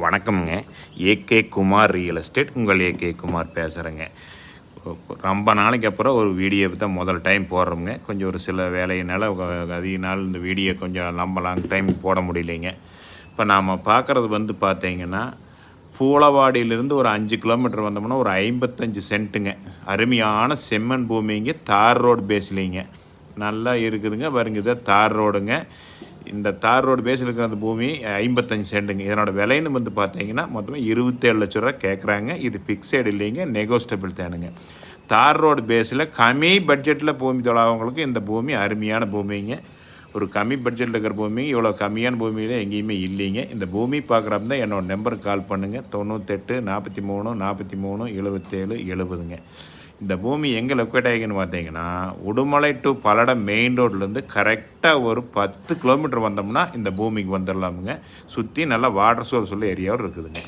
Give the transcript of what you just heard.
வணக்கம்ங்க. AK Kumar real estate. உங்கள் AK Kumar பேசுகிறேங்க. ரொம்ப நாளைக்கு அப்புறம் ஒரு வீடியோ தான் முதல் டைம் போடுறோங்க. கொஞ்சம் ஒரு சில வேலையினால் அதிக நாள் இந்த வீடியோ கொஞ்சம் லாங் டைம் போட முடியலைங்க. இப்போ நாம் பார்க்குறது பார்த்தீங்கன்னா, பூளவாடியிலேருந்து ஒரு 5 கிலோமீட்டர் வந்தோம்னா ஒரு 55 சென்ட்டுங்க. அருமையான செம்மண் பூமிங்க, தார் ரோடு பேஸ்லிங்க. நல்லா இருக்குதுங்க. பாருங்க, இதை தார் ரோடுங்க. இந்த தார் ரோடு பேஸில் இருக்கிற அந்த பூமி 55 சென்ட்டுங்க. இதனோட விலைன்னு பார்த்தீங்கன்னா மொத்தமாக 27 லட்ச ரூபா கேட்குறாங்க. இது ஃபிக்ஸட் இல்லைங்க, நெகோஸ்டபிள் தானுங்க. தார் ரோடு பேஸில் கம்மி பட்ஜெட்டில் பூமி தொழாதவங்களுக்கு இந்த பூமி அருமையான பூமிங்க. ஒரு கம்மி பட்ஜெட்டில் இருக்கிற பூமி இவ்வளோ கம்மியான பூமியில் எங்கேயுமே இல்லைங்க. இந்த பூமி பார்க்குறப்ப தான் என்னோடய நம்பருக்கு கால் பண்ணுங்கள். 98 43 43 77 70ங்க. இந்த பூமி எங்கே லொக்கேட் ஆகிக்குன்னு பார்த்தீங்கன்னா, உடுமலை டு பல்லடம் மெயின் ரோட்லேருந்து கரெக்டாக ஒரு 10 கிலோமீட்டர் வந்தோம்னா இந்த பூமிக்கு வந்துடலாமுங்க. சுற்றி நல்லா வாட்டர் சோர்ஸ் உள்ள ஏரியாவும் இருக்குதுங்க.